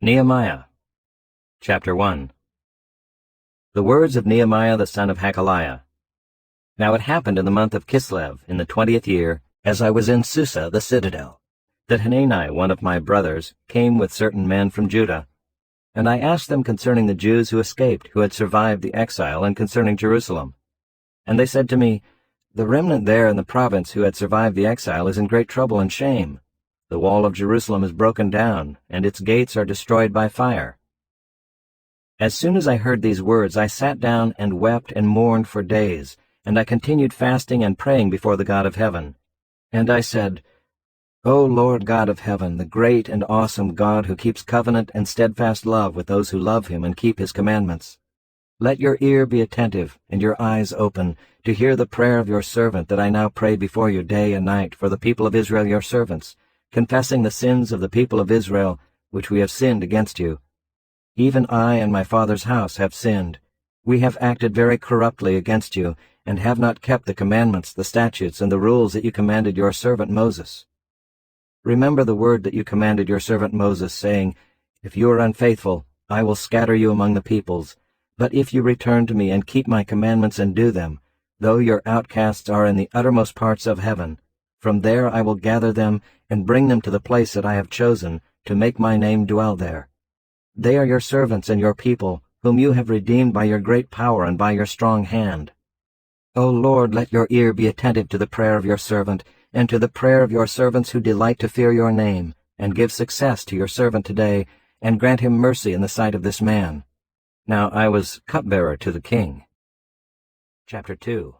Nehemiah, chapter 1. The words of Nehemiah the son of Hakaliah. Now it happened in the month of Kislev, in the 20th year, as I was in Susa the citadel, that Hanani, one of my brothers, came with certain men from Judah. And I asked them concerning the Jews who escaped, who had survived the exile, and concerning Jerusalem. And they said to me, The remnant there in the province who had survived the exile is in great trouble and shame. The wall of Jerusalem is broken down, and its gates are destroyed by fire. As soon as I heard these words, I sat down and wept and mourned for days, and I continued fasting and praying before the God of heaven. And I said, O Lord God of heaven, the great and awesome God who keeps covenant and steadfast love with those who love him and keep his commandments, let your ear be attentive and your eyes open to hear the prayer of your servant that I now pray before you day and night for the people of Israel your servants, confessing the sins of the people of Israel, which we have sinned against you. Even I and my father's house have sinned. We have acted very corruptly against you, and have not kept the commandments, the statutes, and the rules that you commanded your servant Moses. Remember the word that you commanded your servant Moses, saying, If you are unfaithful, I will scatter you among the peoples. But if you return to me and keep my commandments and do them, though your outcasts are in the uttermost parts of heaven, from there I will gather them and bring them to the place that I have chosen, to make my name dwell there. They are your servants and your people, whom you have redeemed by your great power and by your strong hand. O Lord, let your ear be attentive to the prayer of your servant, and to the prayer of your servants who delight to fear your name, and give success to your servant today, and grant him mercy in the sight of this man. Now I was cupbearer to the king. Chapter 2.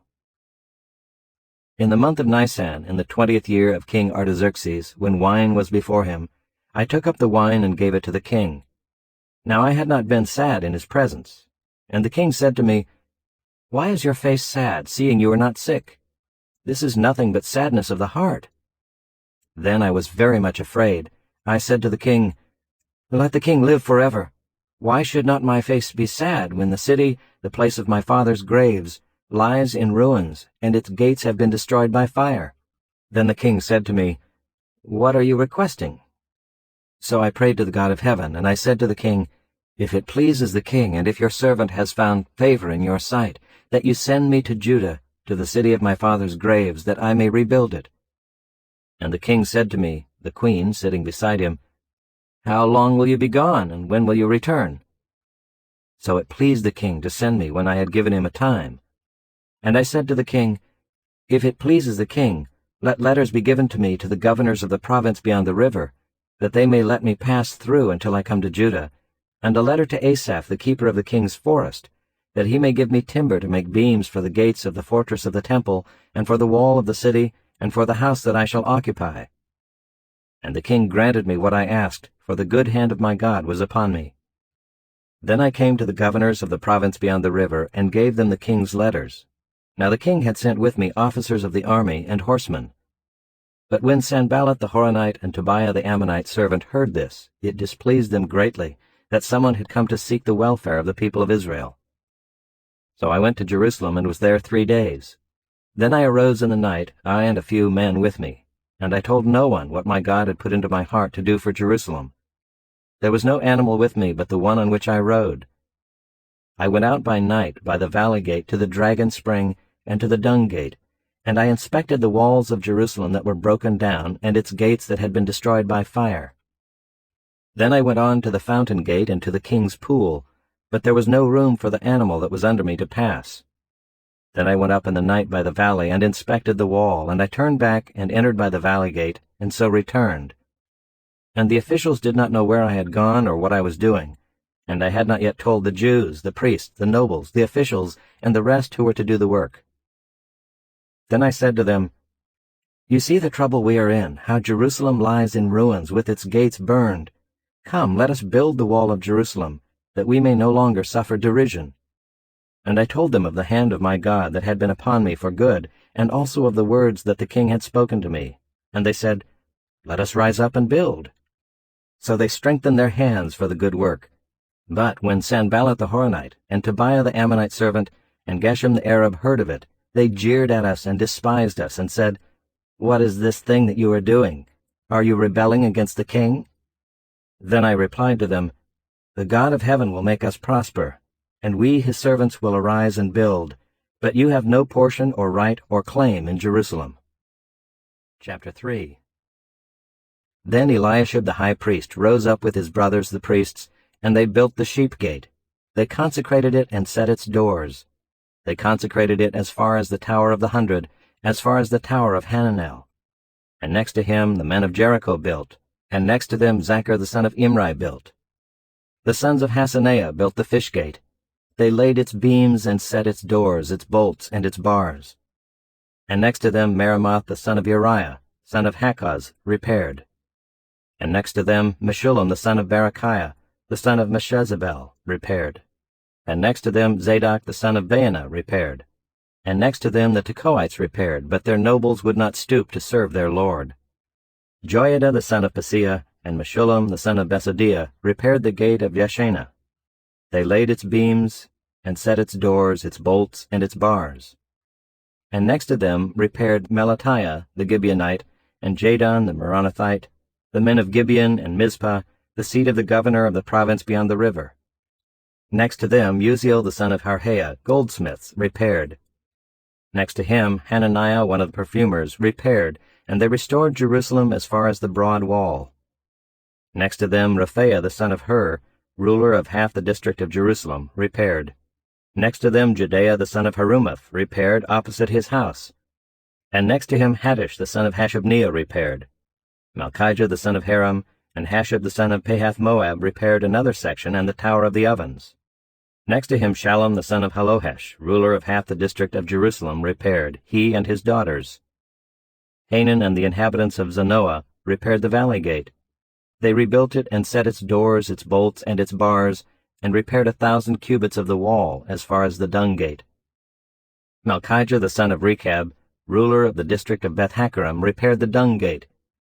In the month of Nisan, in the 20th year of King Artaxerxes, when wine was before him, I took up the wine and gave it to the king. Now I had not been sad in his presence. And the king said to me, Why is your face sad, seeing you are not sick? This is nothing but sadness of the heart. Then I was very much afraid. I said to the king, Let the king live forever. Why should not my face be sad when the city, the place of my father's graves, lies in ruins, and its gates have been destroyed by fire? Then the king said to me, What are you requesting? So I prayed to the God of heaven, and I said to the king, If it pleases the king, and if your servant has found favor in your sight, that you send me to Judah, to the city of my father's graves, that I may rebuild it. And the king said to me, the queen sitting beside him, How long will you be gone, and when will you return? So it pleased the king to send me when I had given him a time. And I said to the king, If it pleases the king, let letters be given to me to the governors of the province beyond the river, that they may let me pass through until I come to Judah, and a letter to Asaph, the keeper of the king's forest, that he may give me timber to make beams for the gates of the fortress of the temple, and for the wall of the city, and for the house that I shall occupy. And the king granted me what I asked, for the good hand of my God was upon me. Then I came to the governors of the province beyond the river, and gave them the king's letters. Now the king had sent with me officers of the army and horsemen. But when Sanballat the Horonite and Tobiah the Ammonite servant heard this, it displeased them greatly, that someone had come to seek the welfare of the people of Israel. So I went to Jerusalem and was there 3 days. Then I arose in the night, I and a few men with me, and I told no one what my God had put into my heart to do for Jerusalem. There was no animal with me but the one on which I rode. I went out by night by the valley gate to the dragon spring and to the dung gate, and I inspected the walls of Jerusalem that were broken down, and its gates that had been destroyed by fire. Then I went on to the fountain gate and to the king's pool, but there was no room for the animal that was under me to pass. Then I went up in the night by the valley and inspected the wall, and I turned back and entered by the valley gate, and so returned. And the officials did not know where I had gone or what I was doing, and I had not yet told the Jews, the priests, the nobles, the officials, and the rest who were to do the work. Then I said to them, You see the trouble we are in, how Jerusalem lies in ruins with its gates burned. Come, let us build the wall of Jerusalem, that we may no longer suffer derision. And I told them of the hand of my God that had been upon me for good, and also of the words that the king had spoken to me. And they said, Let us rise up and build. So they strengthened their hands for the good work. But when Sanballat the Horonite, and Tobiah the Ammonite servant, and Geshem the Arab heard of it, they jeered at us and despised us, and said, What is this thing that you are doing? Are you rebelling against the king? Then I replied to them, The God of heaven will make us prosper, and we his servants will arise and build, but you have no portion or right or claim in Jerusalem. Chapter 3. Then Eliashib the high priest rose up with his brothers the priests, and they built the sheep gate. They consecrated it and set its doors. They consecrated it as far as the Tower of the 100, as far as the Tower of Hananel. And next to him the men of Jericho built, and next to them Zachar the son of Imri built. The sons of Hasaneah built the fish gate. They laid its beams and set its doors, its bolts, and its bars. And next to them Meremoth the son of Uriah, son of Hakkoz, repaired. And next to them Meshullam the son of Berechiah, the son of Meshezabel, repaired. And next to them Zadok the son of Baanah repaired. And next to them the Tekoites repaired, but their nobles would not stoop to serve their lord. Joiada the son of Paseah and Meshullam the son of Besodiah repaired the gate of Yeshana. They laid its beams, and set its doors, its bolts, and its bars. And next to them repaired Melatiah the Gibeonite, and Jadon the Meronothite, the men of Gibeon and Mizpah, the seat of the governor of the province beyond the river. Next to them Uziel the son of Harhaiah, goldsmiths, repaired. Next to him Hananiah one of the perfumers repaired, and they restored Jerusalem as far as the broad wall. Next to them Rephaiah the son of Hur, ruler of half the district of Jerusalem, repaired. Next to them Judea the son of Harumaph repaired opposite his house. And next to him Haddish the son of Hashabneiah repaired. Malchijah the son of Haram and Hashab the son of Pahath-Moab repaired another section and the Tower of the Ovens. Next to him Shallum the son of Halohesh, ruler of half the district of Jerusalem, repaired, he and his daughters. Hanan and the inhabitants of Zanoah repaired the valley gate. They rebuilt it and set its doors, its bolts, and its bars, and repaired 1,000 cubits of the wall as far as the dung gate. Malchijah the son of Rechab, ruler of the district of Beth-Hakkerem, repaired the dung gate.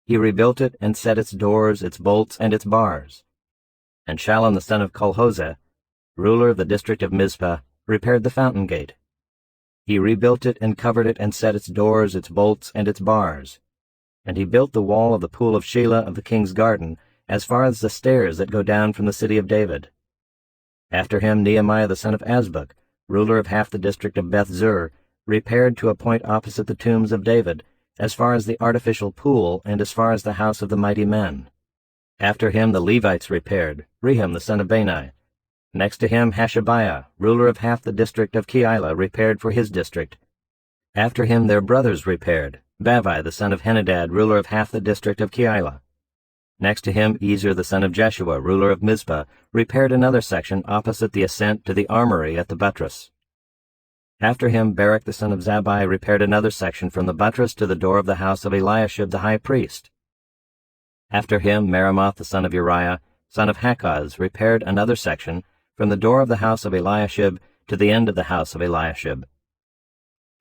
He rebuilt it and set its doors, its bolts, and its bars. And Shallum the son of Colhozeh, ruler of the district of Mizpah, repaired the fountain gate. He rebuilt it and covered it and set its doors, its bolts, and its bars. And he built the wall of the pool of Selah of the king's garden, as far as the stairs that go down from the city of David. After him Nehemiah the son of Azbuk, ruler of half the district of Beth-zur, repaired to a point opposite the tombs of David, as far as the artificial pool and as far as the house of the mighty men. After him the Levites repaired, Rehum the son of Bani. Next to him Hashabiah, ruler of half the district of Keilah, repaired for his district. After him their brothers repaired, Bavai the son of Henadad, ruler of half the district of Keilah. Next to him Ezer the son of Jeshua, ruler of Mizpah, repaired another section opposite the ascent to the armory at the buttress. After him Barak the son of Zabbai repaired another section from the buttress to the door of the house of Eliashib the high priest. After him Meremoth the son of Uriah, son of Hakkoz, repaired another section from the door of the house of Eliashib to the end of the house of Eliashib.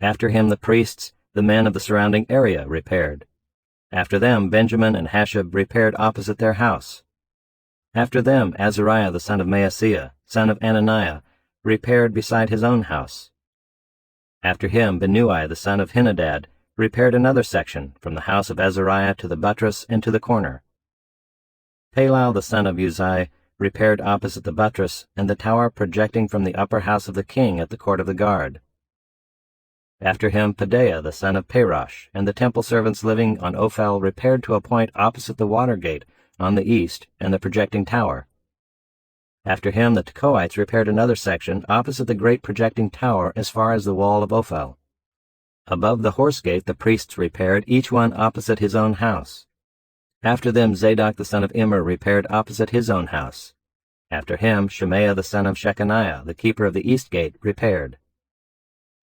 After him the priests, the men of the surrounding area, repaired. After them Benjamin and Hashab repaired opposite their house. After them Azariah the son of Maaseiah, son of Ananiah, repaired beside his own house. After him Benui the son of Henadad repaired another section from the house of Azariah to the buttress and to the corner. Palal the son of Uzai repaired opposite the buttress and the tower projecting from the upper house of the king at the court of the guard. After him Pedaiah the son of Parosh and the temple servants living on Ophel repaired to a point opposite the water gate on the east and the projecting tower. After him the Tekoites repaired another section opposite the great projecting tower as far as the wall of Ophel. Above the horse gate the priests repaired, each one opposite his own house. After them Zadok the son of Immer repaired opposite his own house. After him Shemaiah the son of Shechaniah, the keeper of the east gate, repaired.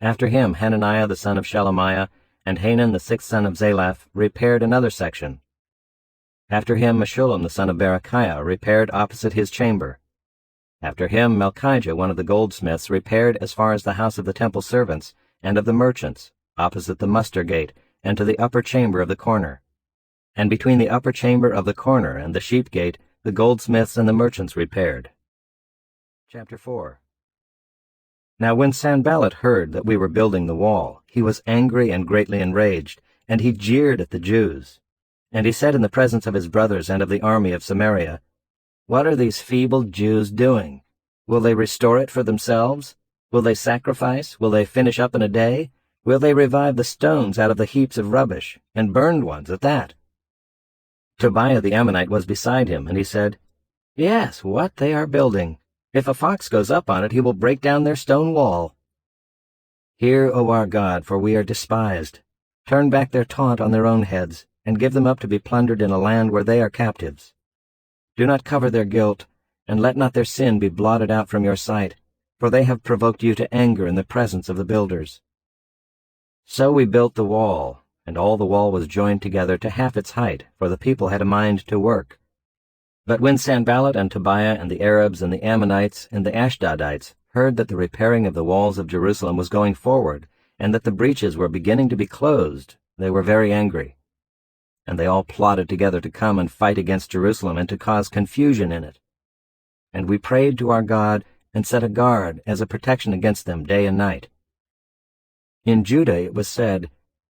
After him Hananiah the son of Shelemiah and Hanan the sixth son of Zalaph repaired another section. After him Meshullam the son of Berechiah repaired opposite his chamber. After him Malchijah one of the goldsmiths repaired as far as the house of the temple servants and of the merchants, opposite the muster gate, and to the upper chamber of the corner. And between the upper chamber of the corner and the sheep gate the goldsmiths and the merchants repaired. Chapter 4. Now when Sanballat heard that we were building the wall, he was angry and greatly enraged, and he jeered at the Jews. And he said in the presence of his brothers and of the army of Samaria, "What are these feeble Jews doing? Will they restore it for themselves? Will they sacrifice? Will they finish up in a day? Will they revive the stones out of the heaps of rubbish, and burned ones at that?" Tobiah the Ammonite was beside him, and he said, "Yes, what they are building. If a fox goes up on it, he will break down their stone wall." Hear, O our God, for we are despised. Turn back their taunt on their own heads, and give them up to be plundered in a land where they are captives. Do not cover their guilt, and let not their sin be blotted out from your sight, for they have provoked you to anger in the presence of the builders. So we built the wall, and all the wall was joined together to half its height, for the people had a mind to work. But when Sanballat and Tobiah and the Arabs and the Ammonites and the Ashdodites heard that the repairing of the walls of Jerusalem was going forward, and that the breaches were beginning to be closed, they were very angry. And they all plotted together to come and fight against Jerusalem and to cause confusion in it. And we prayed to our God and set a guard as a protection against them day and night. In Judah it was said,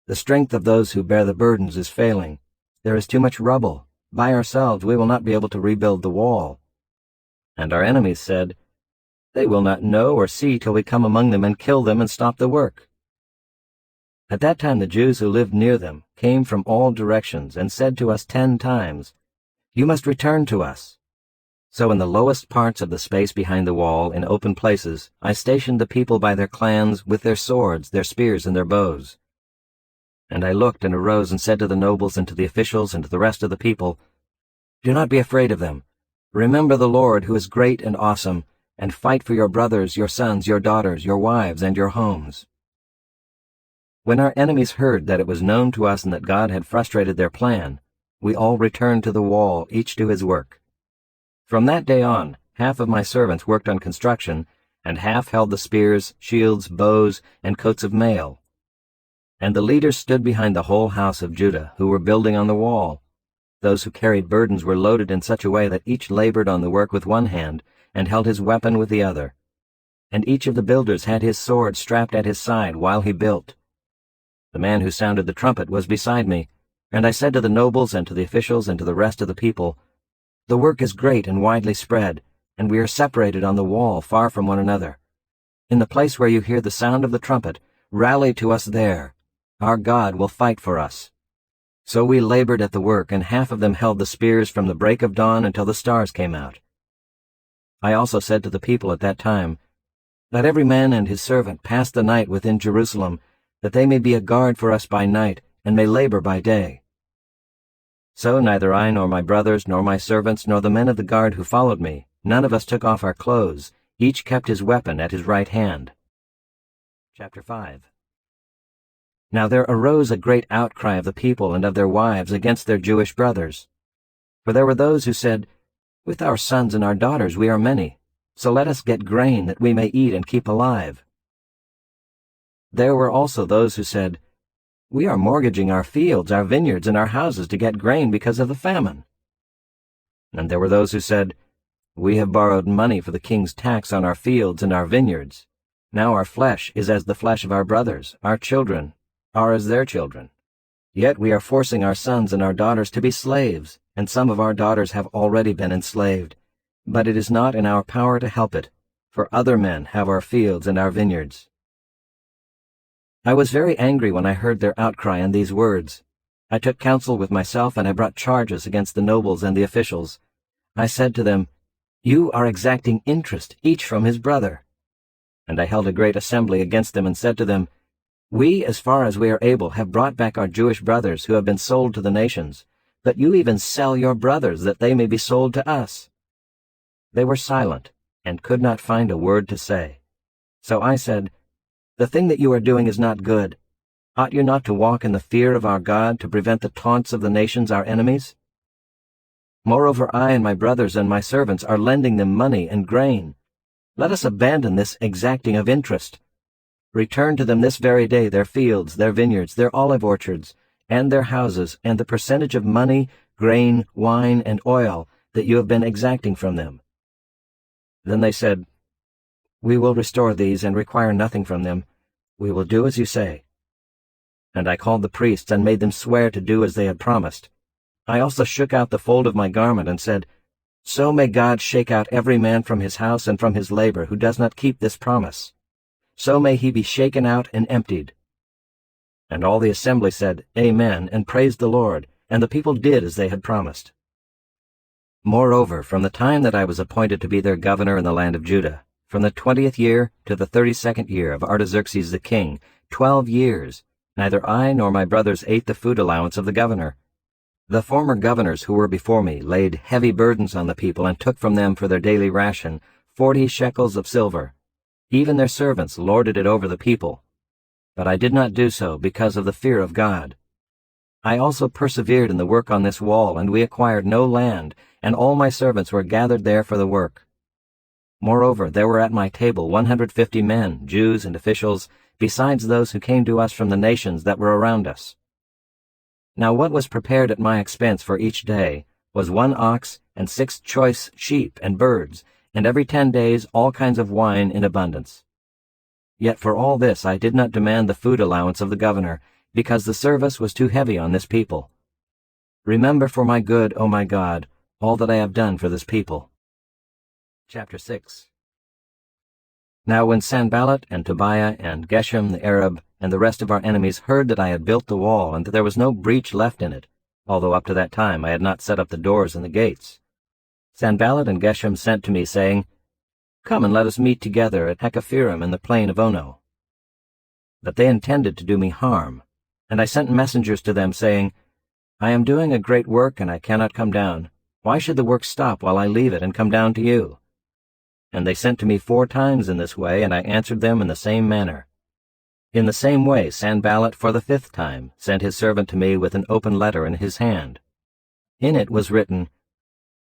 "The strength of those who bear the burdens is failing. There is too much rubble. By ourselves we will not be able to rebuild the wall." And our enemies said, "They will not know or see till we come among them and kill them and stop the work." At that time the Jews who lived near them came from all directions and said to us 10 times, "You must return to us." So in the lowest parts of the space behind the wall, in open places, I stationed the people by their clans with their swords, their spears, and their bows. And I looked and arose and said to the nobles and to the officials and to the rest of the people, "Do not be afraid of them. Remember the Lord, who is great and awesome, and fight for your brothers, your sons, your daughters, your wives, and your homes." When our enemies heard that it was known to us and that God had frustrated their plan, we all returned to the wall, each to his work. From that day on, half of my servants worked on construction, and half held the spears, shields, bows, and coats of mail. And the leaders stood behind the whole house of Judah, who were building on the wall. Those who carried burdens were loaded in such a way that each labored on the work with one hand, and held his weapon with the other. And each of the builders had his sword strapped at his side while he built. The man who sounded the trumpet was beside me, and I said to the nobles and to the officials and to the rest of the people, "The work is great and widely spread, and we are separated on the wall far from one another. In the place where you hear the sound of the trumpet, rally to us there. Our God will fight for us." So we labored at the work, and half of them held the spears from the break of dawn until the stars came out. I also said to the people at that time, "Let every man and his servant pass the night within Jerusalem, that they may be a guard for us by night, and may labor by day." So neither I nor my brothers nor my servants nor the men of the guard who followed me, none of us took off our clothes, each kept his weapon at his right hand. Chapter 5. Now there arose a great outcry of the people and of their wives against their Jewish brothers. For there were those who said, "With our sons and our daughters we are many, so let us get grain that we may eat and keep alive." There were also those who said, "We are mortgaging our fields, our vineyards, and our houses to get grain because of the famine." And there were those who said, "We have borrowed money for the king's tax on our fields and our vineyards. Now our flesh is as the flesh of our brothers, our children are as their children. Yet we are forcing our sons and our daughters to be slaves, and some of our daughters have already been enslaved. But it is not in our power to help it, for other men have our fields and our vineyards." I was very angry when I heard their outcry and these words. I took counsel with myself, and I brought charges against the nobles and the officials. I said to them, "You are exacting interest, each from his brother." And I held a great assembly against them and said to them, "We, as far as we are able, have brought back our Jewish brothers who have been sold to the nations, but you even sell your brothers that they may be sold to us." They were silent, and could not find a word to say. So I said, "The thing that you are doing is not good. Ought you not to walk in the fear of our God to prevent the taunts of the nations our enemies? Moreover, I and my brothers and my servants are lending them money and grain. Let us abandon this exacting of interest. Return to them this very day their fields, their vineyards, their olive orchards, and their houses, and the percentage of money, grain, wine, and oil that you have been exacting from them." Then they said, "We will restore these and require nothing from them. We will do as you say." And I called the priests and made them swear to do as they had promised. I also shook out the fold of my garment and said, So may God shake out every man from his house and from his labor who does not keep this promise. So may he be shaken out and emptied. And all the assembly said, Amen, and praised the Lord, and the people did as they had promised. Moreover, from the time that I was appointed to be their governor in the land of Judah, from the 20th year to the 32nd year of Artaxerxes the king, 12 years, neither I nor my brothers ate the food allowance of the governor. The former governors who were before me laid heavy burdens on the people and took from them for their daily ration 40 shekels of silver. Even their servants lorded it over the people. But I did not do so because of the fear of God. I also persevered in the work on this wall, and we acquired no land, and all my servants were gathered there for the work. Moreover, there were at my table 150 men, Jews and officials, besides those who came to us from the nations that were around us. Now what was prepared at my expense for each day was 1 ox and 6 choice sheep and birds, and every 10 days all kinds of wine in abundance. Yet for all this I did not demand the food allowance of the governor, because the service was too heavy on this people. Remember for my good, O my God, all that I have done for this people. Chapter 6. Now when Sanballat and Tobiah and Geshem the Arab and the rest of our enemies heard that I had built the wall and that there was no breach left in it, although up to that time I had not set up the doors and the gates, Sanballat and Geshem sent to me, saying, Come and let us meet together at Hekaphirim in the plain of Ono. But they intended to do me harm, and I sent messengers to them, saying, I am doing a great work, and I cannot come down. Why should the work stop while I leave it and come down to you? And they sent to me 4 times in this way, and I answered them in the same manner. In the same way Sanballat for the 5th time sent his servant to me with an open letter in his hand. In it was written,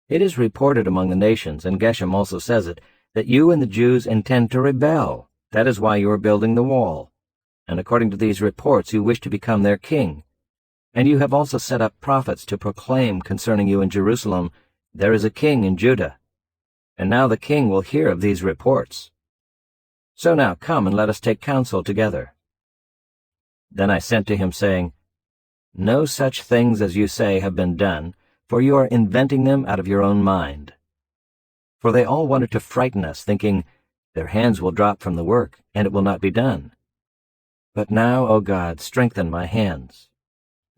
It is reported among the nations, and Geshem also says it, that you and the Jews intend to rebel. That is why you are building the wall. And according to these reports you wish to become their king. And you have also set up prophets to proclaim concerning you in Jerusalem, There is a king in Judah. And now the king will hear of these reports. So now come and let us take counsel together. Then I sent to him, saying, No such things as you say have been done, for you are inventing them out of your own mind. For they all wanted to frighten us, thinking, Their hands will drop from the work, and it will not be done. But now, O God, strengthen my hands.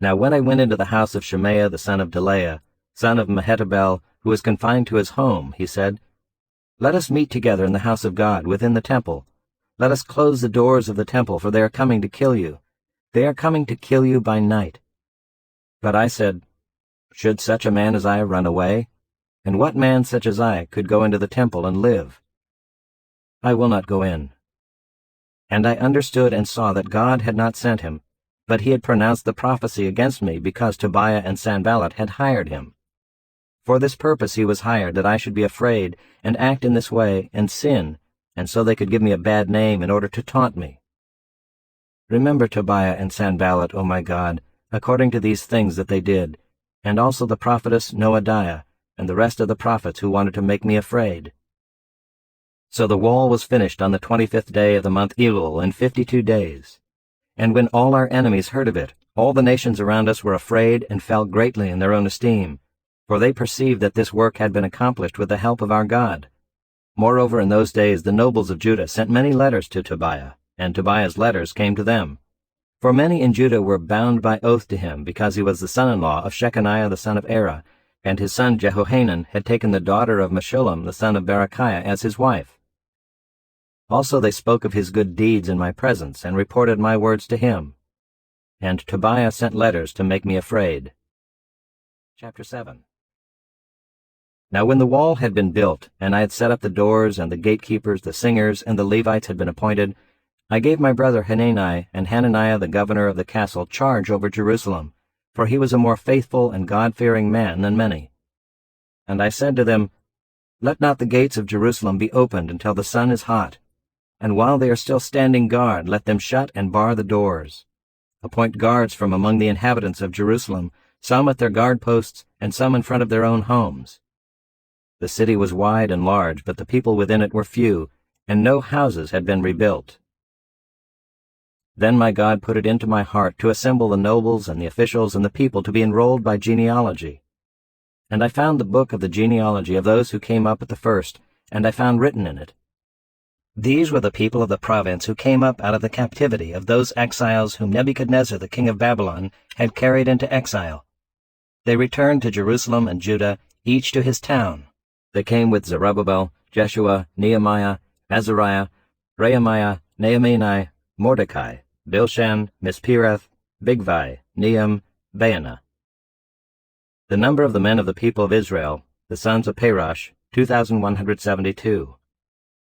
Now when I went into the house of Shemaiah the son of Delaiah, son of Mehetabel, who was confined to his home, he said, Let us meet together in the house of God within the temple. Let us close the doors of the temple, for they are coming to kill you. They are coming to kill you by night. But I said, Should such a man as I run away? And what man such as I could go into the temple and live? I will not go in. And I understood and saw that God had not sent him, but he had pronounced the prophecy against me because Tobiah and Sanballat had hired him. For this purpose he was hired, that I should be afraid, and act in this way, and sin, and so they could give me a bad name in order to taunt me. Remember Tobiah and Sanballat, O my God, according to these things that they did, and also the prophetess Noadiah, and the rest of the prophets who wanted to make me afraid. So the wall was finished on the 25th day of the month Elul in 52 days. And when all our enemies heard of it, all the nations around us were afraid and fell greatly in their own esteem, for they perceived that this work had been accomplished with the help of our God. Moreover, in those days the nobles of Judah sent many letters to Tobiah, and Tobiah's letters came to them. For many in Judah were bound by oath to him, because he was the son-in-law of Shechaniah the son of Era, and his son Jehohanan had taken the daughter of Meshullam the son of Berechiah as his wife. Also they spoke of his good deeds in my presence, and reported my words to him. And Tobiah sent letters to make me afraid. Chapter 7. Now when the wall had been built, and I had set up the doors, and the gatekeepers, the singers, and the Levites had been appointed, I gave my brother Hanani and Hananiah the governor of the castle charge over Jerusalem, for he was a more faithful and God-fearing man than many. And I said to them, Let not the gates of Jerusalem be opened until the sun is hot, and while they are still standing guard, let them shut and bar the doors. Appoint guards from among the inhabitants of Jerusalem, some at their guard posts, and some in front of their own homes. The city was wide and large, but the people within it were few, and no houses had been rebuilt. Then my God put it into my heart to assemble the nobles and the officials and the people to be enrolled by genealogy. And I found the book of the genealogy of those who came up at the first, and I found written in it, "These were the people of the province who came up out of the captivity of those exiles whom Nebuchadnezzar the king of Babylon had carried into exile. They returned to Jerusalem and Judah, each to his town. They came with Zerubbabel, Jeshua, Nehemiah, Azariah, Rehemiah, Nehemiah, Mordecai, Bilshan, Misperath, Bigvai, Nehum, Baanah. The number of the men of the people of Israel, the sons of Parosh, 2,172.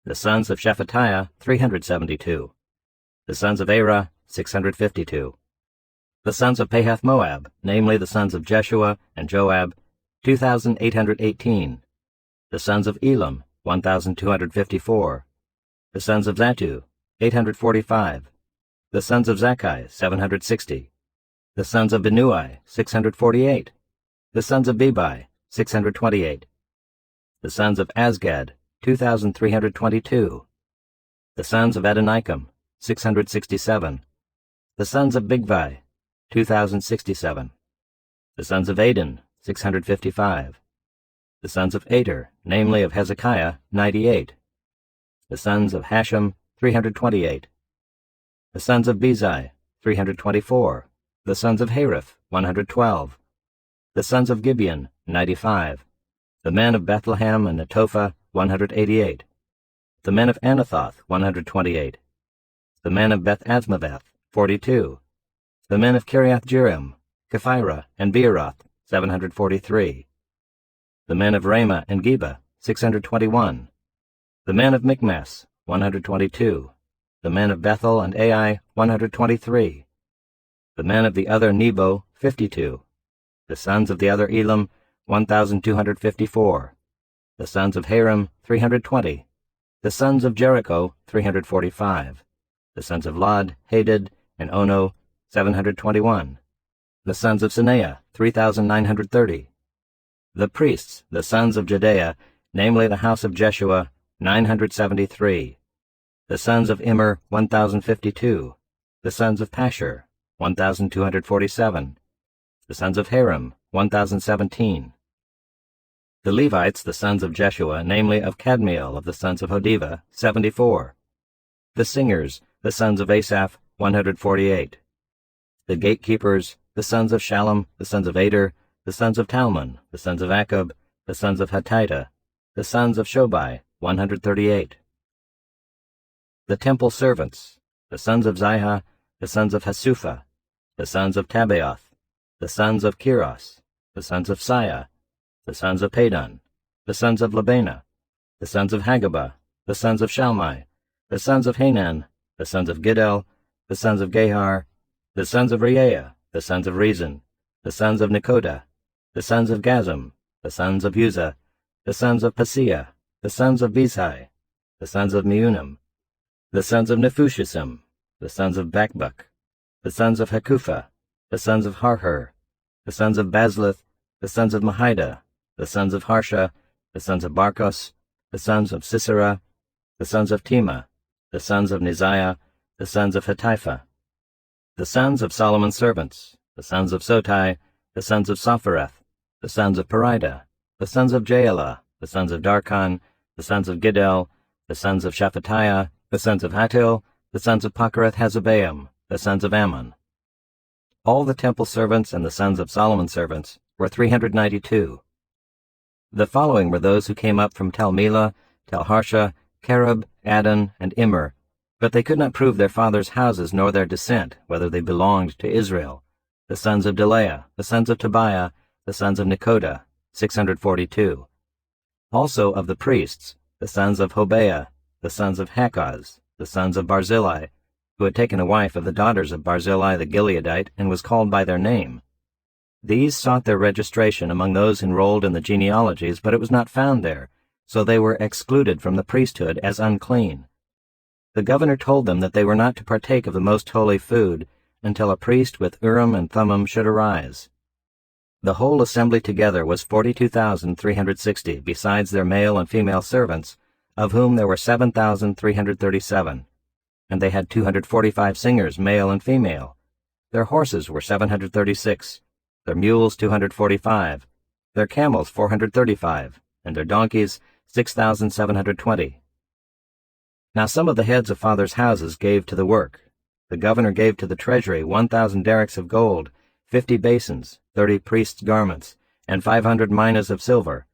The sons of Shephatiah, 372. The sons of Arah, 652. The sons of Pahath-Moab, namely the sons of Jeshua and Joab, 2,818. The sons of Elam, 1,254. The sons of Zattu, 845. The sons of Zakkai, 760. The sons of Binnui, 648. The sons of Bebai, 628. The sons of Azgad, 2,322. The sons of Adonikam, 667. The sons of Bigvai, 2,067. The sons of Adin, 655. The sons of Ater, namely of Hezekiah, 98. The sons of Hashem, 328. The sons of Bezai, 324. The sons of Hariph, 112. The sons of Gibeon, 95. The men of Bethlehem and Netophah, 188. The men of Anathoth, 128. The men of Beth-Azmaveth, 42. The men of Kiriath-Jearim, Kephirah, and Beeroth, 743. The men of Ramah and Geba, 621. The men of Michmas, 122. The men of Bethel and Ai, 123. The men of the other Nebo, 52. The sons of the other Elam, 1,254. The sons of Haram, 320. The sons of Jericho, 345. The sons of Lod, Hadid, and Ono, 721. The sons of Sineah, 3,930. The priests, the sons of Jedaiah, namely the house of Jeshua, 973. The sons of Immer, 1,052. The sons of Pashur, 1,247. The sons of Haram, 1,017. The Levites, the sons of Jeshua, namely of Kadmiel of the sons of Hodiva, 74. The singers, the sons of Asaph, 148. The gatekeepers, the sons of Shallum, the sons of Ader, the sons of Talmon, the sons of Akub, the sons of Hatita, the sons of Shobai, 138. The temple servants, the sons of Ziha, the sons of Hasupha, the sons of Tabaoth, the sons of Kiros, the sons of Siah, the sons of Padon, the sons of Labana, the sons of Hagabah, the sons of Shalmai, the sons of Hanan, the sons of Giddel, the sons of Gehar, the sons of Reaiah, the sons of Rezin, the sons of Nekoda, the sons of Gazam, the sons of Uzzah, the sons of Paseah, the sons of Bezai, the sons of Meunim, the sons of Nephushisim, the sons of Bakbuk, the sons of Hakupha, the sons of Harhur, the sons of Bazlith, the sons of Mahida, the sons of Harsha, the sons of Barkos, the sons of Sisera, the sons of Tema, the sons of Neziah, the sons of Hatipha, the sons of Solomon's servants, the sons of Sotai, the sons of Sophereth, the sons of Perida, the sons of Jaelah, the sons of Darkon, the sons of Giddel, the sons of Shephatiah, the sons of Hattil, the sons of Pokereth-Hazzebaim, the sons of Ammon. All the temple servants and the sons of Solomon's servants were 392. The following were those who came up from Tel-Melah, Tel-Harsha, Kerub, Adon, and Immer, but they could not prove their fathers' houses nor their descent, whether they belonged to Israel. The sons of Delaiah, the sons of Tobiah, the sons of Nekoda, 642. Also of the priests, the sons of Hobaiah, the sons of Hakkoz, the sons of Barzillai, who had taken a wife of the daughters of Barzillai the Gileadite and was called by their name. These sought their registration among those enrolled in the genealogies, but it was not found there, so they were excluded from the priesthood as unclean. The governor told them that they were not to partake of the most holy food until a priest with Urim and Thummim should arise. The whole assembly together was 42,360, besides their male and female servants, of whom there were 7,337. And they had 245 singers, male and female. Their horses were 736, their mules 245, their camels 435, and their donkeys 6,720. Now some of the heads of fathers' houses gave to the work. The governor gave to the treasury 1,000 derricks of gold, 50 basins, 30 priests' garments, and 500 minas of silver.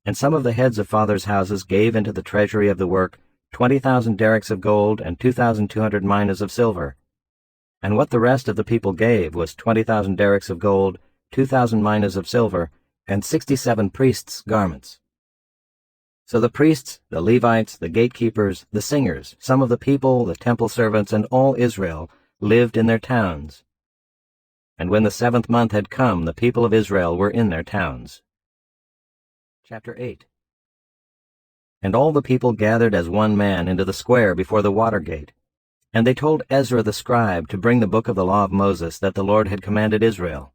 And some of the heads of fathers' houses gave into the treasury of the work 20,000 derricks of gold and 2,200 minas of silver. And what the rest of the people gave was 20,000 derricks of gold, 2,000 minas of silver, and 67 priests' garments. So the priests, the Levites, the gatekeepers, the singers, some of the people, the temple servants, and all Israel lived in their towns. And when the 7th month had come, the people of Israel were in their towns. Chapter 8. And all the people gathered as one man into the square before the water gate. And they told Ezra the scribe to bring the book of the law of Moses that the Lord had commanded Israel.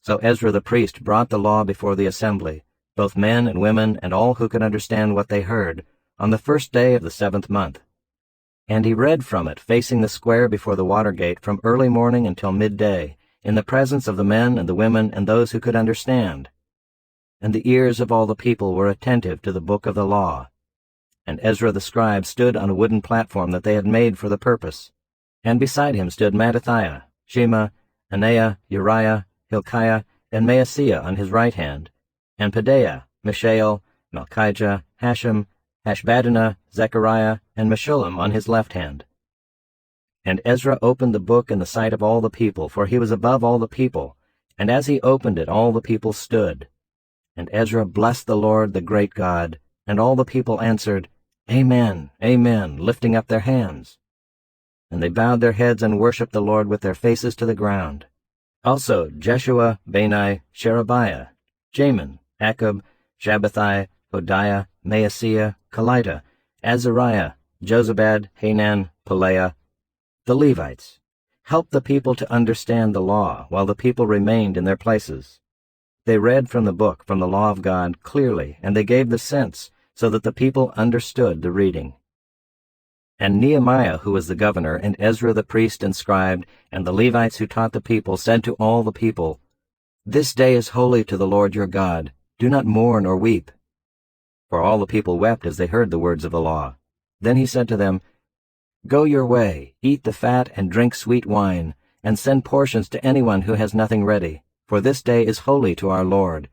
So Ezra the priest brought the law before the assembly, both men and women and all who could understand what they heard, on the 1st day of the 7th month. And he read from it facing the square before the water gate from early morning until midday, in the presence of the men and the women and those who could understand. And the ears of all the people were attentive to the book of the law. And Ezra the scribe stood on a wooden platform that they had made for the purpose. And beside him stood Mattithiah, Shema, Anaiah, Uriah, Hilkiah, and Maaseiah on his right hand, and Pedaiah, Mishael, Malchijah, Hashem, Hashbaddanah, Zechariah, and Meshullam on his left hand. And Ezra opened the book in the sight of all the people, for he was above all the people, and as he opened it all the people stood. And Ezra blessed the Lord, the great God, and all the people answered, Amen, Amen, lifting up their hands. And they bowed their heads and worshipped the Lord with their faces to the ground. Also Jeshua, Bani, Sherebiah, Jamin, Akkub, Shabbathai, Hodiah, Maaseiah, Kelita, Azariah, Jozabad, Hanan, Pelaiah, the Levites, helped the people to understand the law while the people remained in their places. They read from the book, from the law of God, clearly, and they gave the sense, so that the people understood the reading. And Nehemiah, who was the governor, and Ezra the priest and scribe, and the Levites who taught the people, said to all the people, This day is holy to the Lord your God. Do not mourn or weep. For all the people wept as they heard the words of the law. Then he said to them, Go your way, eat the fat and drink sweet wine, and send portions to anyone who has nothing ready, for this day is holy to our Lord.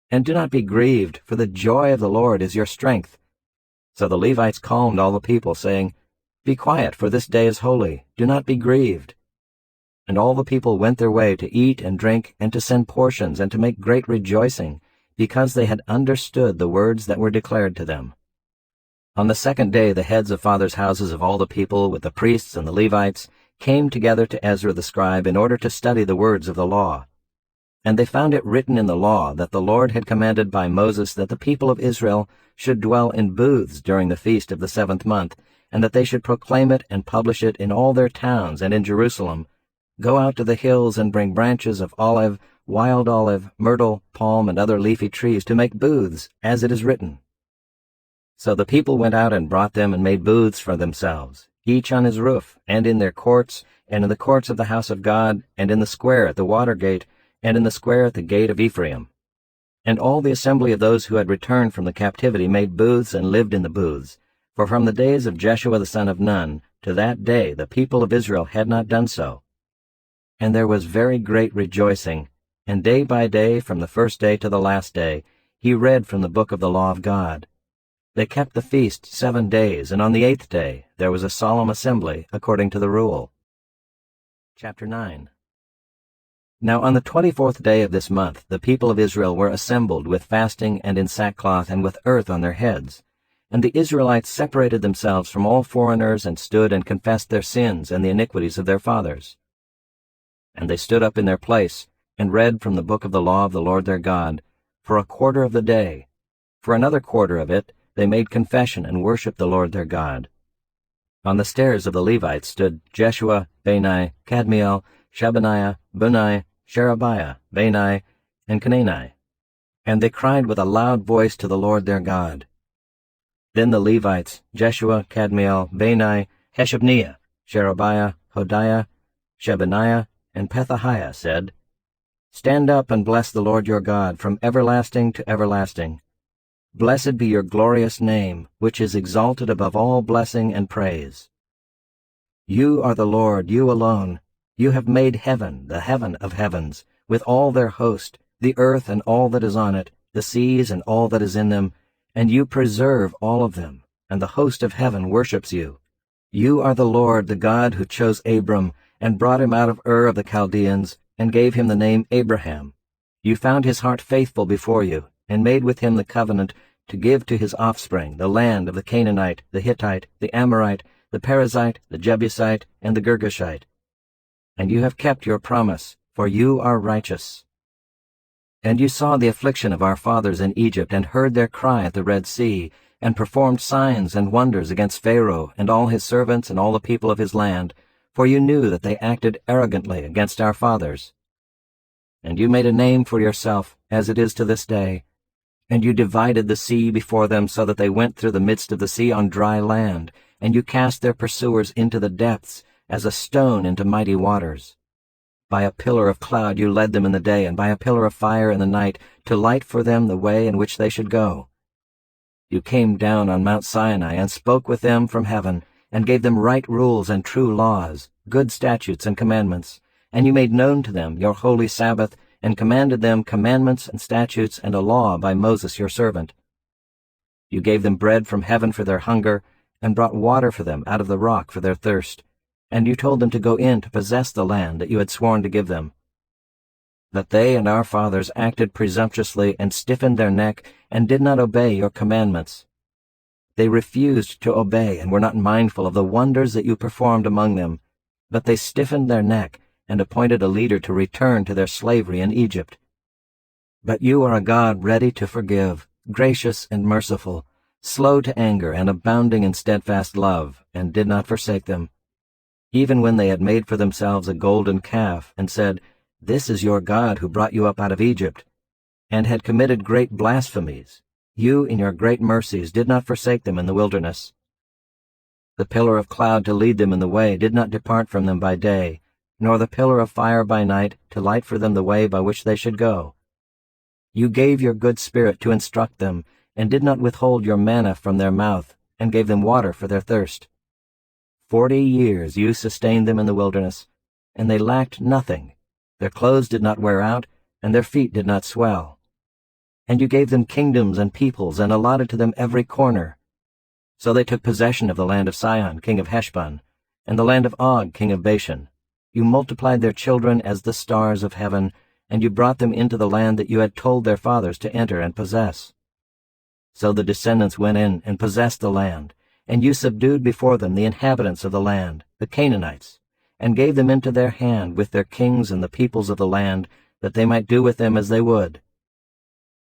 And do not be grieved, for the joy of the Lord is your strength. So the Levites calmed all the people, saying, Be quiet, for this day is holy. Do not be grieved. And all the people went their way to eat and drink, and to send portions, and to make great rejoicing, because they had understood the words that were declared to them. On the 2nd day the heads of fathers' houses of all the people, with the priests and the Levites, came together to Ezra the scribe in order to study the words of the law. And they found it written in the law that the Lord had commanded by Moses that the people of Israel should dwell in booths during the feast of the 7th month, and that they should proclaim it and publish it in all their towns and in Jerusalem. Go out to the hills and bring branches of olive, wild olive, myrtle, palm, and other leafy trees to make booths, as it is written. So the people went out and brought them and made booths for themselves, each on his roof, and in their courts, and in the courts of the house of God, and in the square at the water gate, and in the square at the gate of Ephraim. And all the assembly of those who had returned from the captivity made booths and lived in the booths. For from the days of Jeshua the son of Nun to that day the people of Israel had not done so. And there was very great rejoicing, and day by day, from the 1st day to the last day, he read from the book of the law of God. They kept the feast 7 days, and on the 8th day there was a solemn assembly, according to the rule. Chapter 9. Now on the 24th day of this month the people of Israel were assembled with fasting and in sackcloth and with earth on their heads. And the Israelites separated themselves from all foreigners and stood and confessed their sins and the iniquities of their fathers. And they stood up in their place and read from the book of the law of the Lord their God for a quarter of the day. For another quarter of it they made confession and worshipped the Lord their God. On the stairs of the Levites stood Jeshua, Bani, Kadmiel, Shebaniah, Bunai, Sherebiah, Bani, and Canaani. And they cried with a loud voice to the Lord their God. Then the Levites, Jeshua, Kadmiel, Bani, Hashabniah, Sherebiah, Hodiah, Shebaniah, and Pethahiah said, Stand up and bless the Lord your God from everlasting to everlasting. Blessed be your glorious name, which is exalted above all blessing and praise. You are the Lord, you alone. You have made heaven, the heaven of heavens, with all their host, the earth and all that is on it, the seas and all that is in them, and you preserve all of them, and the host of heaven worships you. You are the Lord, the God who chose Abram, and brought him out of Ur of the Chaldeans, and gave him the name Abraham. You found his heart faithful before you, and made with him the covenant to give to his offspring the land of the Canaanite, the Hittite, the Amorite, the Perizzite, the Jebusite, and the Girgashite. And you have kept your promise, for you are righteous. And you saw the affliction of our fathers in Egypt, and heard their cry at the Red Sea, and performed signs and wonders against Pharaoh and all his servants and all the people of his land, for you knew that they acted arrogantly against our fathers. And you made a name for yourself, as it is to this day. And you divided the sea before them so that they went through the midst of the sea on dry land, and you cast their pursuers into the depths, as a stone into mighty waters. By a pillar of cloud you led them in the day, and by a pillar of fire in the night, to light for them the way in which they should go. You came down on Mount Sinai and spoke with them from heaven, and gave them right rules and true laws, good statutes and commandments, and you made known to them your holy Sabbath, and commanded them commandments and statutes and a law by Moses your servant. You gave them bread from heaven for their hunger, and brought water for them out of the rock for their thirst, and you told them to go in to possess the land that you had sworn to give them. But they and our fathers acted presumptuously and stiffened their neck, and did not obey your commandments. They refused to obey and were not mindful of the wonders that you performed among them, but they stiffened their neck and appointed a leader to return to their slavery in Egypt. But you are a God ready to forgive, gracious and merciful, slow to anger and abounding in steadfast love, and did not forsake them. Even when they had made for themselves a golden calf, and said, "This is your God who brought you up out of Egypt," and had committed great blasphemies, you in your great mercies did not forsake them in the wilderness. The pillar of cloud to lead them in the way did not depart from them by day, nor the pillar of fire by night to light for them the way by which they should go. You gave your good spirit to instruct them, and did not withhold your manna from their mouth, and gave them water for their thirst. 40 years you sustained them in the wilderness, and they lacked nothing. Their clothes did not wear out, and their feet did not swell. And you gave them kingdoms and peoples, and allotted to them every corner. So they took possession of the land of Sihon, king of Heshbon, and the land of Og, king of Bashan. You multiplied their children as the stars of heaven, and you brought them into the land that you had told their fathers to enter and possess. So the descendants went in and possessed the land, and you subdued before them the inhabitants of the land, the Canaanites, and gave them into their hand with their kings and the peoples of the land, that they might do with them as they would.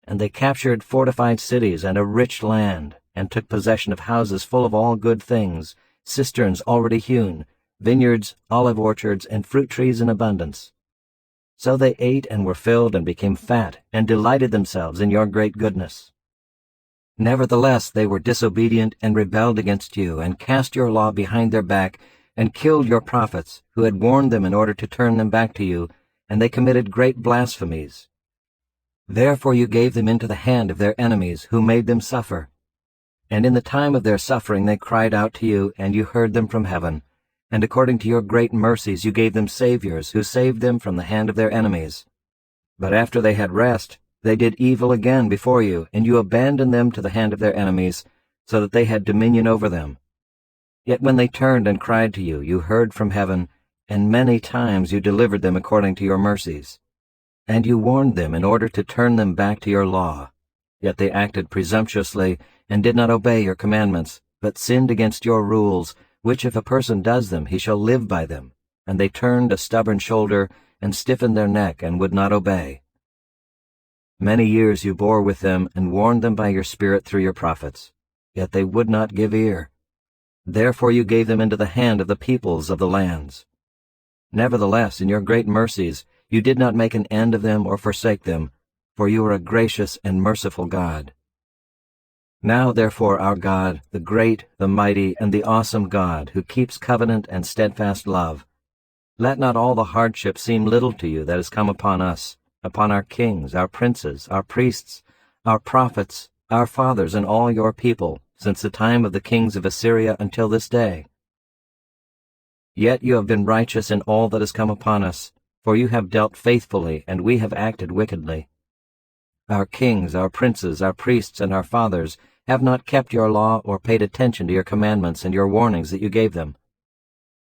And they captured fortified cities and a rich land, and took possession of houses full of all good things, cisterns already hewn, vineyards, olive orchards, and fruit trees in abundance. So they ate and were filled and became fat, and delighted themselves in your great goodness. Nevertheless they were disobedient and rebelled against you, and cast your law behind their back, and killed your prophets, who had warned them in order to turn them back to you, and they committed great blasphemies. Therefore you gave them into the hand of their enemies, who made them suffer. And in the time of their suffering they cried out to you, and you heard them from heaven. And according to your great mercies you gave them saviors, who saved them from the hand of their enemies. But after they had rest, they did evil again before you, and you abandoned them to the hand of their enemies, so that they had dominion over them. Yet when they turned and cried to you, you heard from heaven, and many times you delivered them according to your mercies. And you warned them in order to turn them back to your law. Yet they acted presumptuously, and did not obey your commandments, but sinned against your rules, which if a person does them, he shall live by them. And they turned a stubborn shoulder, and stiffened their neck, and would not obey. Many years you bore with them, and warned them by your Spirit through your prophets. Yet they would not give ear. Therefore you gave them into the hand of the peoples of the lands. Nevertheless, in your great mercies, you did not make an end of them or forsake them, for you are a gracious and merciful God. Now therefore our God, the great, the mighty, and the awesome God, who keeps covenant and steadfast love, let not all the hardship seem little to you that has come upon us, upon our kings, our princes, our priests, our prophets, our fathers, and all your people, since the time of the kings of Assyria until this day. Yet you have been righteous in all that has come upon us, for you have dealt faithfully, and we have acted wickedly. Our kings, our princes, our priests, and our fathers have not kept your law or paid attention to your commandments and your warnings that you gave them.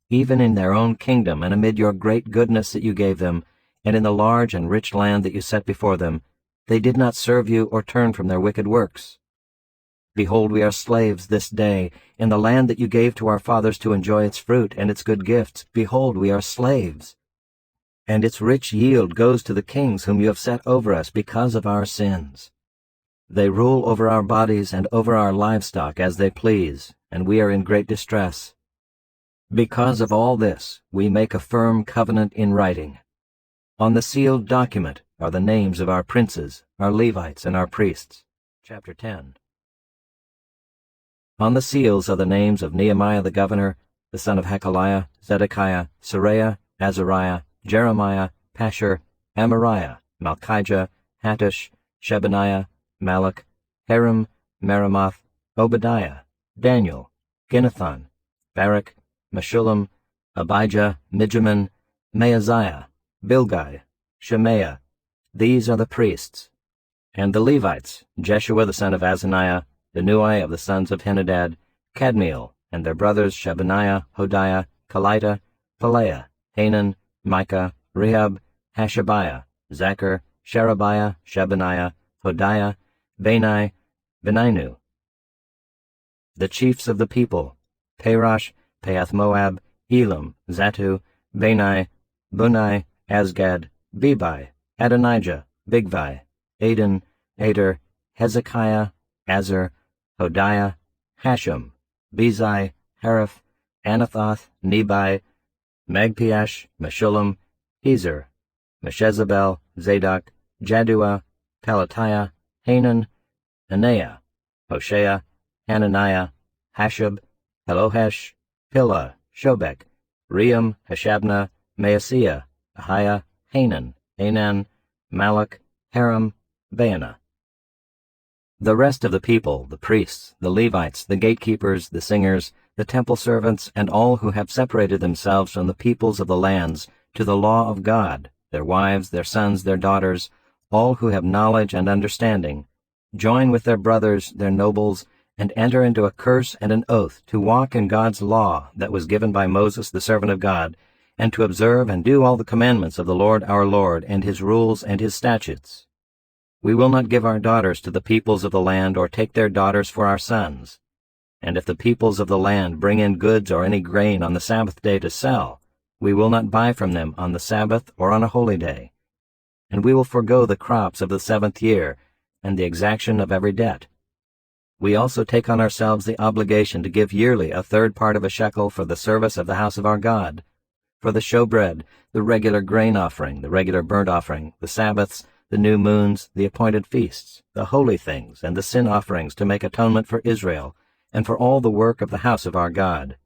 Even in their own kingdom and amid your great goodness that you gave them, and in the large and rich land that you set before them, they did not serve you or turn from their wicked works. Behold, we are slaves this day, in the land that you gave to our fathers to enjoy its fruit and its good gifts. Behold, we are slaves. And its rich yield goes to the kings whom you have set over us because of our sins. They rule over our bodies and over our livestock as they please, and we are in great distress. Because of all this, we make a firm covenant in writing. On the sealed document are the names of our princes, our Levites, and our priests. Chapter 10. On the seals are the names of Nehemiah the governor, the son of Hakaliah, Zedekiah, Seraiah, Azariah, Jeremiah, Pashur, Amariah, Malchijah, Hattush, Shebaniah, Malach, Harim, Meremoth, Obadiah, Daniel, Ginnathan, Barak, Meshullam, Abijah, Mijamin, Maaziah, Bilgai, Shemaiah. These are the priests. And the Levites, Jeshua the son of Azaniah, Binnui of the sons of Henadad, Kadmiel, and their brothers Shebaniah, Hodiah, Kelita, Pelaiah, Hanan, Micah, Rehab, Hashabiah, Zachar, Sherebiah, Shebaniah, Hodiah, Bani, Beninu. The chiefs of the people, Parosh, Pahath-Moab, Elam, Zatu, Bani, Bunai, Asgad, Bebai, Adonijah, Bigvai, Aden, Ader, Hezekiah, Azar, Hodiah, Hashem, Bezai, Hariph, Anathoth, Nebai, Magpiash, Meshullam, Ezer, Meshezabel, Zadok, Jaddua, Pelatiah, Hanan, Anaiah, Hoshea, Hananiah, Hashab, Helohesh, Pilah, Shobek, Ream, Hashabnah, Maaseiah, Ahiah, Hanan, Anan, Malach, Haram, Baanah. The rest of the people, the priests, the Levites, the gatekeepers, the singers, the temple servants, and all who have separated themselves from the peoples of the lands to the law of God, their wives, their sons, their daughters, all who have knowledge and understanding, join with their brothers, their nobles, and enter into a curse and an oath to walk in God's law that was given by Moses the servant of God, and to observe and do all the commandments of the Lord our Lord, and his rules and his statutes. We will not give our daughters to the peoples of the land, or take their daughters for our sons. And if the peoples of the land bring in goods or any grain on the Sabbath day to sell, we will not buy from them on the Sabbath or on a holy day. And we will forego the crops of the 7th year, and the exaction of every debt. We also take on ourselves the obligation to give yearly 1/3 part of a shekel for the service of the house of our God, for the showbread, the regular grain offering, the regular burnt offering, the Sabbaths, the new moons, the appointed feasts, the holy things, and the sin offerings to make atonement for Israel, and for all the work of the house of our God.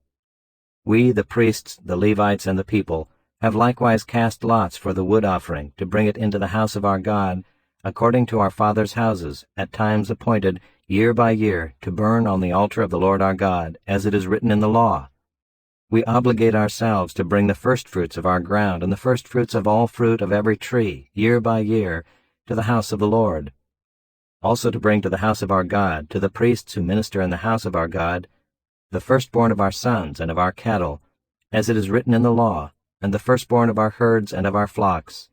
We, the priests, the Levites, and the people, have likewise cast lots for the wood offering, to bring it into the house of our God, according to our fathers' houses, at times appointed, year by year, to burn on the altar of the Lord our God, as it is written in the law. We obligate ourselves to bring the firstfruits of our ground and the firstfruits of all fruit of every tree, year by year, to the house of the Lord. Also to bring to the house of our God, to the priests who minister in the house of our God, the firstborn of our sons and of our cattle, as it is written in the law, and the firstborn of our herds and of our flocks.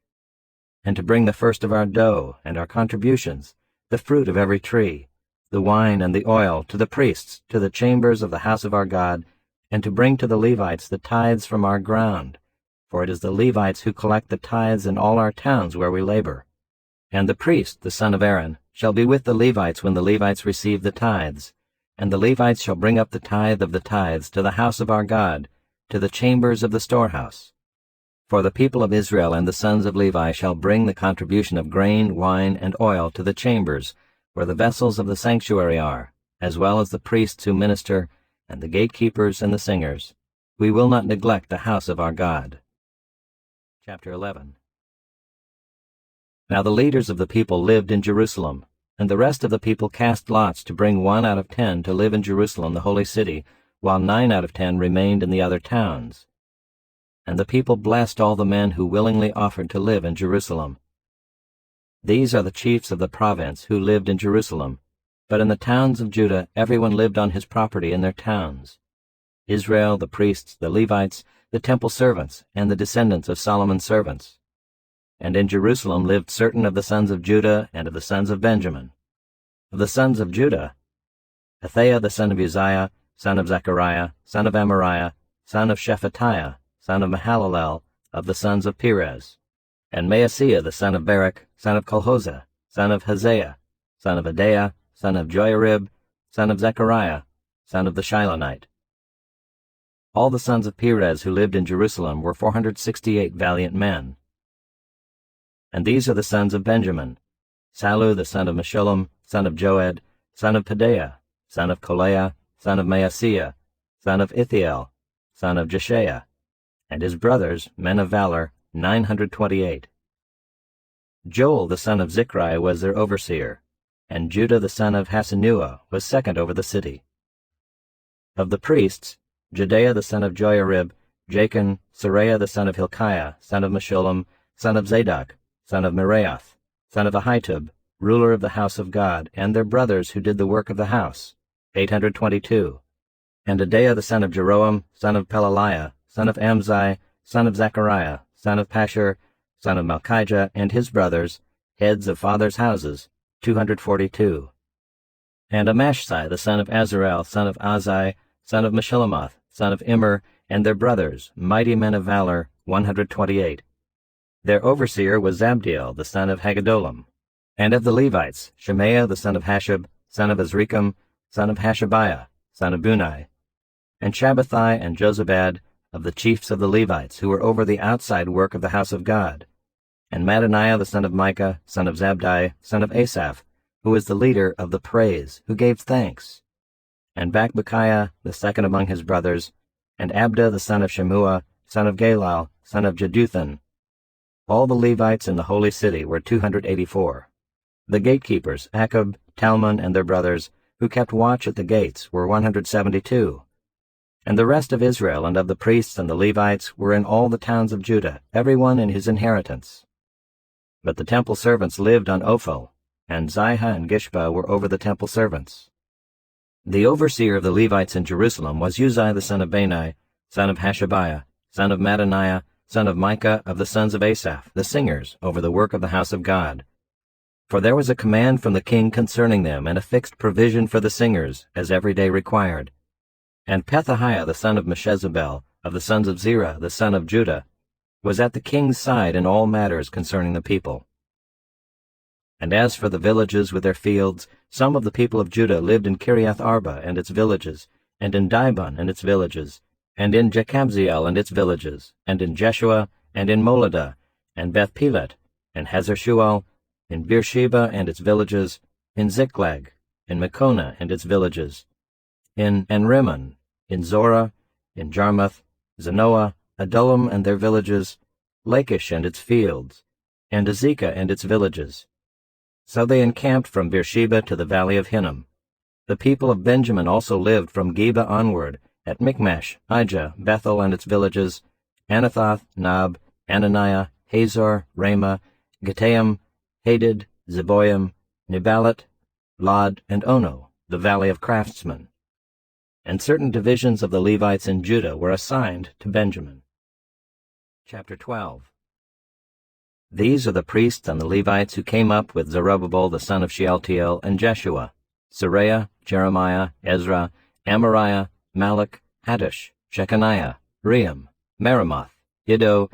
And to bring the first of our dough and our contributions, the fruit of every tree, the wine and the oil, to the priests, to the chambers of the house of our God, and to bring to the Levites the tithes from our ground, for it is the Levites who collect the tithes in all our towns where we labor. And the priest, the son of Aaron, shall be with the Levites when the Levites receive the tithes, and the Levites shall bring up the tithe of the tithes to the house of our God, to the chambers of the storehouse. For the people of Israel and the sons of Levi shall bring the contribution of grain, wine, and oil to the chambers, where the vessels of the sanctuary are, as well as the priests who minister, and the gatekeepers and the singers. We will not neglect the house of our God. Chapter 11. Now the leaders of the people lived in Jerusalem, and the rest of the people cast lots to bring 1 out of 10 to live in Jerusalem the holy city, while 9 out of 10 remained in the other towns. And the people blessed all the men who willingly offered to live in Jerusalem. These are the chiefs of the province who lived in Jerusalem, but in the towns of Judah everyone lived on his property in their towns: Israel, the priests, the Levites, the temple servants, and the descendants of Solomon's servants. And in Jerusalem lived certain of the sons of Judah and of the sons of Benjamin. Of the sons of Judah, Athaiah the son of Uzziah, son of Zechariah, son of Amariah, son of Shephatiah, son of Mahalalel, of the sons of Perez, and Maaseiah the son of Barak, son of Kolhozeh, son of Haziah, son of Adaiah, son of Joiarib, son of Zechariah, son of the Shilonite. All the sons of Perez who lived in Jerusalem were 468 valiant men. And these are the sons of Benjamin: Sallu the son of Meshullam, son of Joed, son of Pedaiah, son of Kolaiah, son of Maaseiah, son of Ithiel, son of Jeshaiah, and his brothers, men of valor, 928. Joel the son of Zichri was their overseer, and Judah the son of Hasenuah was second over the city. Of the priests, Jedaiah the son of Joiarib, Jachin, Seraiah the son of Hilkiah, son of Meshullam, son of Zadok, son of Meraioth, son of Ahitub, ruler of the house of God, and their brothers who did the work of the house, 822. And Adaiah the son of Jeroam, son of Pelaliah, son of Amzai, son of Zechariah, son of Pashur, son of Malchijah, and his brothers, heads of fathers' houses, 242. And Amashsai the son of Azarel, son of Azai, son of Meshillemoth, son of Immer, and their brothers, mighty men of valor, 128. Their overseer was Zabdiel the son of Haggedolim. And of the Levites, Shemaiah the son of Hashab, son of Azrikam, son of Hashabiah, son of Bunai, and Shabbathai and Jozabad, of the chiefs of the Levites, who were over the outside work of the house of God, and Mattaniah the son of Micah, son of Zabdi, son of Asaph, who was the leader of the praise, who gave thanks, and Bakbukiah the second among his brothers, and Abda the son of Shemua, son of Galal, son of Jeduthun. All the Levites in the holy city were 284. The gatekeepers, Akkub, Talmon, and their brothers, who kept watch at the gates, were 172. And the rest of Israel and of the priests and the Levites were in all the towns of Judah, every one in his inheritance. But the temple servants lived on Ophel, and Zihah and Gishpa were over the temple servants. The overseer of the Levites in Jerusalem was Uzziah the son of Bani, son of Hashabiah, son of Mattaniah, son of Micah, of the sons of Asaph, the singers, over the work of the house of God. For there was a command from the king concerning them, and a fixed provision for the singers, as every day required. And Pethahiah the son of Meshezabel, of the sons of Zerah the son of Judah, was at the king's side in all matters concerning the people. And as for the villages with their fields, some of the people of Judah lived in Kiriath Arba and its villages, and in Dibon and its villages, and in Jekabzeel and its villages, and in Jeshua, and in Moladah, and Beth-Pelet, and Hazer-Shual, in Beersheba and its villages, in Ziklag, in Mekona and its villages, in Enrimmon, in Zorah, in Jarmuth, Zanoah, Adullam and their villages, Lachish and its fields, and Azekah and its villages. So they encamped from Beersheba to the valley of Hinnom. The people of Benjamin also lived from Geba onward, at Michmash, Ijah, Bethel and its villages, Anathoth, Nob, Ananiah, Hazor, Ramah, Gittaim, Hadid, Zeboim, Neballat, Lod, and Ono, the valley of craftsmen. And certain divisions of the Levites in Judah were assigned to Benjamin. Chapter 12. These are the priests and the Levites who came up with Zerubbabel the son of Shealtiel and Jeshua, Seraiah, Jeremiah, Ezra, Amariah, Malach, Haddush, Shechaniah, Ream, Meremoth, Iddo,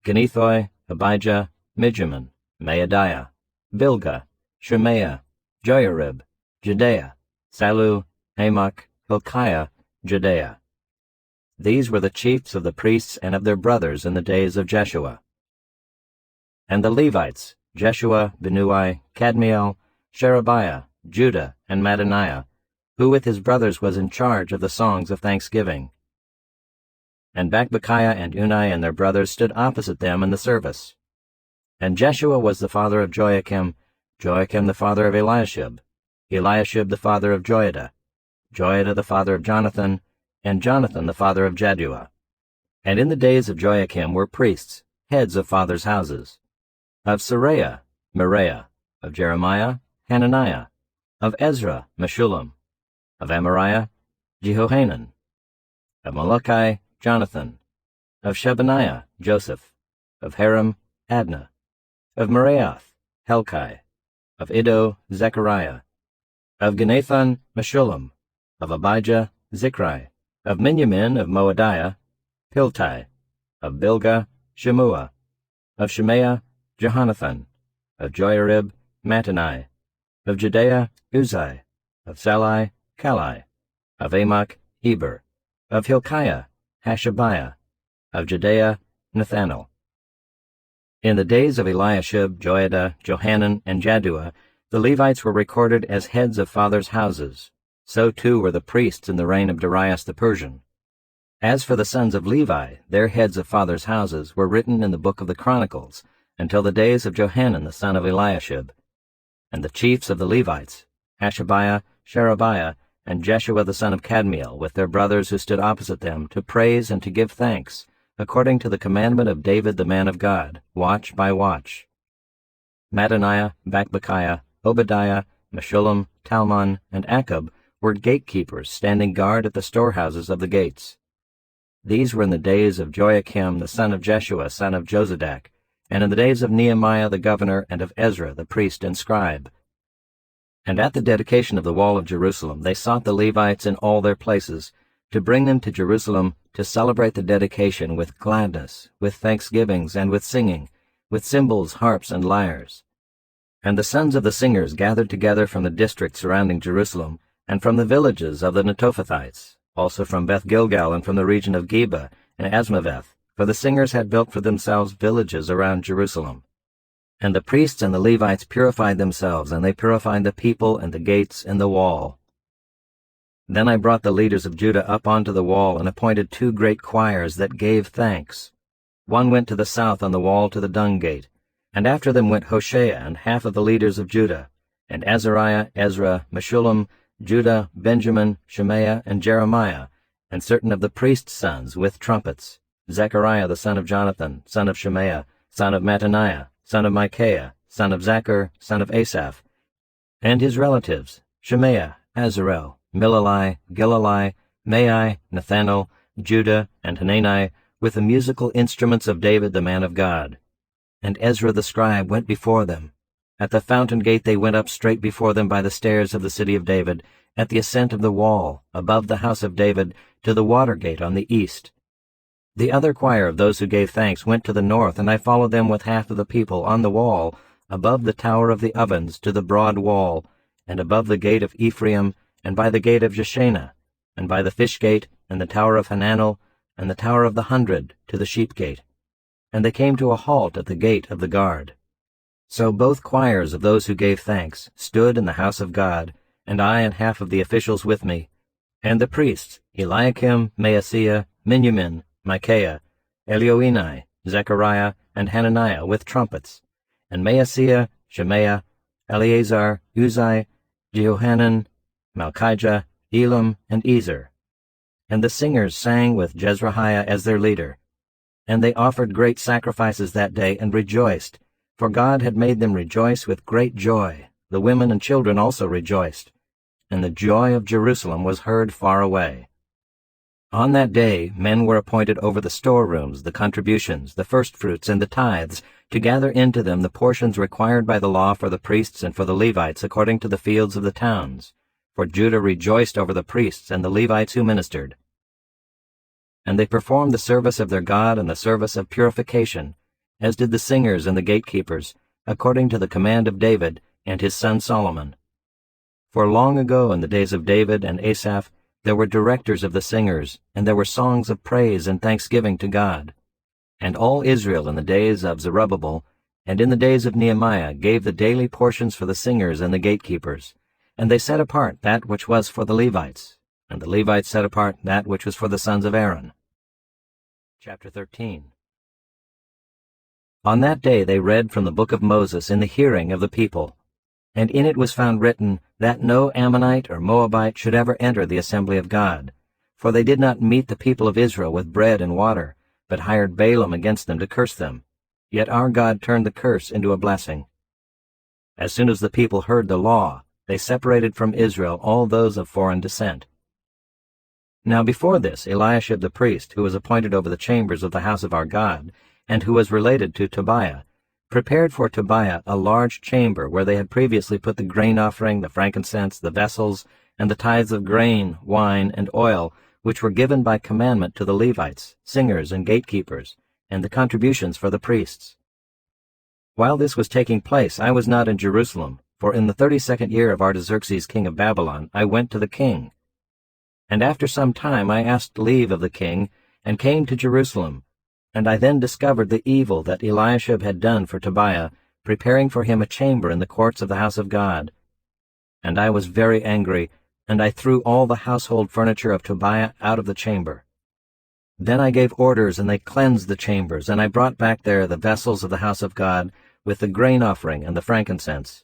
Genethoi, Abijah, Mijamin, Maadiah, Bilgah, Shemaiah, Joiarib, Jedaiah, Sallu, Amok, Hilkiah, Jedaiah. These were the chiefs of the priests and of their brothers in the days of Jeshua. And the Levites, Jeshua, Binnui, Kadmiel, Sherebiah, Judah, and Mattaniah, who with his brothers was in charge of the songs of thanksgiving. And Bakbukiah and Unai and their brothers stood opposite them in the service. And Jeshua was the father of Joachim, Joachim the father of Eliashib, Eliashib the father of Joiada, Joiada the father of Jonathan, and Jonathan the father of Jaddua. And in the days of Joachim were priests, heads of fathers' houses. Of Seraiah, Meraiah, of Jeremiah, Hananiah, of Ezra, Meshullam, of Amariah, Jehohanan, of Malachi, Jonathan, of Shebaniah, Joseph, of Haram, Adnah, of Meraioth, Helkai, of Iddo, Zechariah, of Ginnathon, Meshullam, of Abijah, Zichri, of Miniamin of Moadiah, Piltai, of Bilgah, Shemua, of Shemaiah, Jehonathan, of Joiarib, Mattenai, of Judea, Uzai, of Selah, Kalai, of Amok, Heber, of Hilkiah, Hashabiah, of Judea, Nethanel. In the days of Eliashib, Joiada, Johanan, and Jaddua, the Levites were recorded as heads of fathers' houses. So too were the priests in the reign of Darius the Persian. As for the sons of Levi, their heads of fathers' houses were written in the book of the Chronicles until the days of Johanan the son of Eliashib. And the chiefs of the Levites, Hashabiah, Sherebiah, and Jeshua the son of Kadmiel, with their brothers who stood opposite them, to praise and to give thanks, according to the commandment of David the man of God, watch by watch. Mattaniah, Bakbukiah, Obadiah, Meshullam, Talmon, and Akub were gatekeepers standing guard at the storehouses of the gates. These were in the days of Joachim the son of Jeshua son of Jozadak, and in the days of Nehemiah the governor and of Ezra the priest and scribe. And at the dedication of the wall of Jerusalem they sought the Levites in all their places, to bring them to Jerusalem to celebrate the dedication with gladness, with thanksgivings, and with singing, with cymbals, harps, and lyres. And the sons of the singers gathered together from the district surrounding Jerusalem, and from the villages of the Netophathites, also from Beth Gilgal and from the region of Geba and Asmaveth, for the singers had built for themselves villages around Jerusalem. And the priests and the Levites purified themselves, and they purified the people and the gates and the wall. Then I brought the leaders of Judah up onto the wall and appointed 2 great choirs that gave thanks. One went to the south on the wall to the dung gate, and after them went Hoshea and half of the leaders of Judah, and Azariah, Ezra, Meshullam, Judah, Benjamin, Shemaiah, and Jeremiah, and certain of the priests' sons with trumpets, Zechariah the son of Jonathan, son of Shemaiah, son of Mattaniah, son of Micaiah, son of Zachar, son of Asaph, and his relatives, Shemaiah, Azarel, Milalai, Gilalai, Maai, Nathanael, Judah, and Hanani, with the musical instruments of David the man of God. And Ezra the scribe went before them. At the fountain gate they went up straight before them by the stairs of the city of David, at the ascent of the wall, above the house of David, to the water gate on the east. The other choir of those who gave thanks went to the north, and I followed them with half of the people on the wall, above the tower of the ovens to the broad wall, and above the gate of Ephraim, and by the gate of Jeshanah, and by the fish gate, and the tower of Hananel, and the tower of the 100, to the sheep gate. And they came to a halt at the gate of the guard. So both choirs of those who gave thanks stood in the house of God, and I and half of the officials with me, and the priests, Eliakim, Maaseiah, Miniamin, Micaiah, Elioenai, Zechariah, and Hananiah with trumpets, and Maaseiah, Shemaiah, Eleazar, Uzai, Jehohanan, Malchijah, Elam, and Ezer. And the singers sang with Jezrahiah as their leader. And they offered great sacrifices that day and rejoiced, for God had made them rejoice with great joy. The women and children also rejoiced, and the joy of Jerusalem was heard far away. On that day men were appointed over the storerooms, the contributions, the firstfruits, and the tithes, to gather into them the portions required by the law for the priests and for the Levites according to the fields of the towns. For Judah rejoiced over the priests and the Levites who ministered. And they performed the service of their God and the service of purification, as did the singers and the gatekeepers, according to the command of David and his son Solomon. For long ago in the days of David and Asaph, there were directors of the singers, and there were songs of praise and thanksgiving to God. And all Israel in the days of Zerubbabel, and in the days of Nehemiah, gave the daily portions for the singers and the gatekeepers, and they set apart that which was for the Levites, and the Levites set apart that which was for the sons of Aaron. Chapter 13. On that day they read from the book of Moses in the hearing of the people, and in it was found written that no Ammonite or Moabite should ever enter the assembly of God, for they did not meet the people of Israel with bread and water, but hired Balaam against them to curse them. Yet our God turned the curse into a blessing. As soon as the people heard the law, they separated from Israel all those of foreign descent. Now before this, Eliashib the priest, who was appointed over the chambers of the house of our God, and who was related to Tobiah, prepared for Tobiah a large chamber where they had previously put the grain offering, the frankincense, the vessels, and the tithes of grain, wine, and oil, which were given by commandment to the Levites, singers, and gatekeepers, and the contributions for the priests. While this was taking place, I was not in Jerusalem, for in the 32nd year of Artaxerxes king of Babylon I went to the king. And after some time I asked leave of the king, and came to Jerusalem. And I then discovered the evil that Eliashib had done for Tobiah, preparing for him a chamber in the courts of the house of God. And I was very angry, and I threw all the household furniture of Tobiah out of the chamber. Then I gave orders, and they cleansed the chambers, and I brought back there the vessels of the house of God, with the grain offering and the frankincense.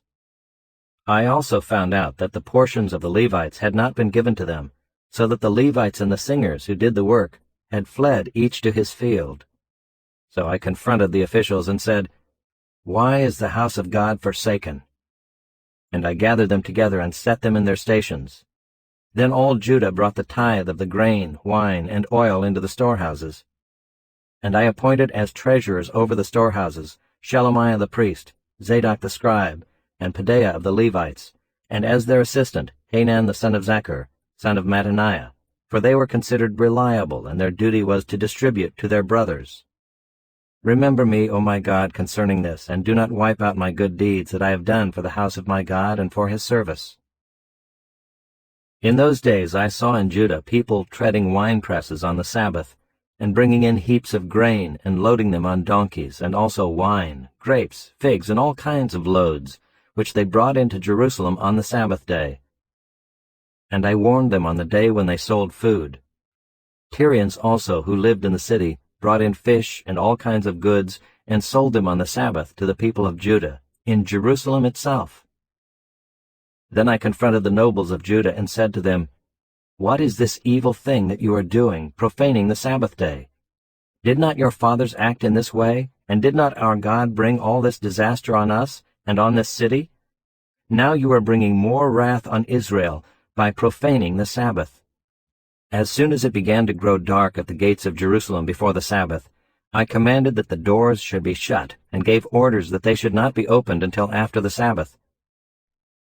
I also found out that the portions of the Levites had not been given to them, so that the Levites and the singers who did the work had fled each to his field. So I confronted the officials and said, "Why is the house of God forsaken?" And I gathered them together and set them in their stations. Then all Judah brought the tithe of the grain, wine, and oil into the storehouses. And I appointed as treasurers over the storehouses Shelemiah the priest, Zadok the scribe, and Pedaiah of the Levites, and as their assistant Hanan the son of Zaccur, son of Mattaniah, for they were considered reliable, and their duty was to distribute to their brothers. Remember me, O my God, concerning this, and do not wipe out my good deeds that I have done for the house of my God and for his service. In those days I saw in Judah people treading winepresses on the Sabbath, and bringing in heaps of grain, and loading them on donkeys, and also wine, grapes, figs, and all kinds of loads, which they brought into Jerusalem on the Sabbath day. And I warned them on the day when they sold food. Tyrians also, who lived in the city, brought in fish and all kinds of goods, and sold them on the Sabbath to the people of Judah, in Jerusalem itself. Then I confronted the nobles of Judah and said to them, "What is this evil thing that you are doing, profaning the Sabbath day? Did not your fathers act in this way, and did not our God bring all this disaster on us and on this city? Now you are bringing more wrath on Israel by profaning the Sabbath." As soon as it began to grow dark at the gates of Jerusalem before the Sabbath, I commanded that the doors should be shut, and gave orders that they should not be opened until after the Sabbath.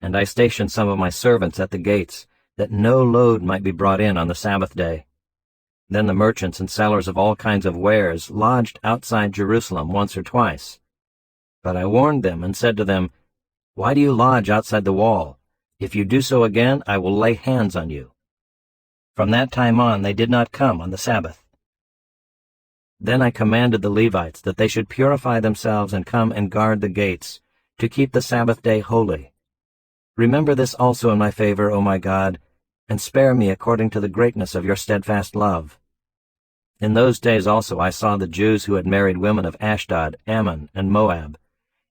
And I stationed some of my servants at the gates, that no load might be brought in on the Sabbath day. Then the merchants and sellers of all kinds of wares lodged outside Jerusalem once or twice. But I warned them and said to them, "Why do you lodge outside the wall? If you do so again, I will lay hands on you." From that time on they did not come on the Sabbath. Then I commanded the Levites that they should purify themselves and come and guard the gates, to keep the Sabbath day holy. Remember this also in my favor, O my God, and spare me according to the greatness of your steadfast love. In those days also I saw the Jews who had married women of Ashdod, Ammon, and Moab,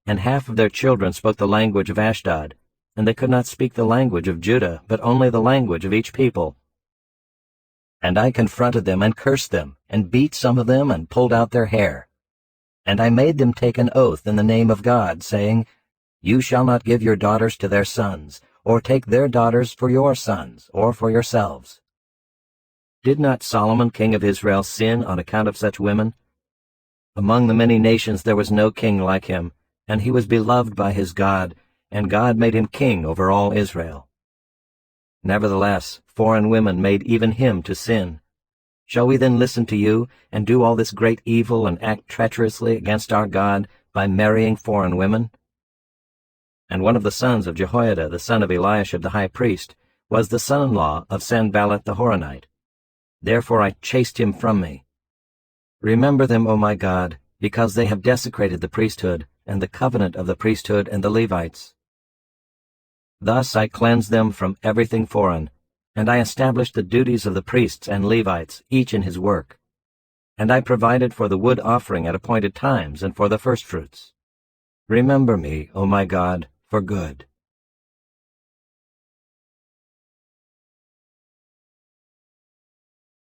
and half of their children spoke the language of Ashdod, and they could not speak the language of Judah, but only the language of each people. And I confronted them and cursed them, and beat some of them and pulled out their hair. And I made them take an oath in the name of God, saying, "You shall not give your daughters to their sons, or take their daughters for your sons, or for yourselves." Did not Solomon king of Israel sin on account of such women? Among the many nations there was no king like him, and he was beloved by his God, and God made him king over all Israel. Nevertheless, foreign women made even him to sin. Shall we then listen to you, and do all this great evil, and act treacherously against our God by marrying foreign women? And one of the sons of Jehoiada, the son of Eliashib the high priest, was the son-in-law of Sanballat the Horonite. Therefore I chased him from me. Remember them, O my God, because they have desecrated the priesthood, and the covenant of the priesthood and the Levites. Thus I cleansed them from everything foreign, and I established the duties of the priests and Levites, each in his work. and I provided for the wood offering at appointed times and for the firstfruits. Remember me, O my God, for good,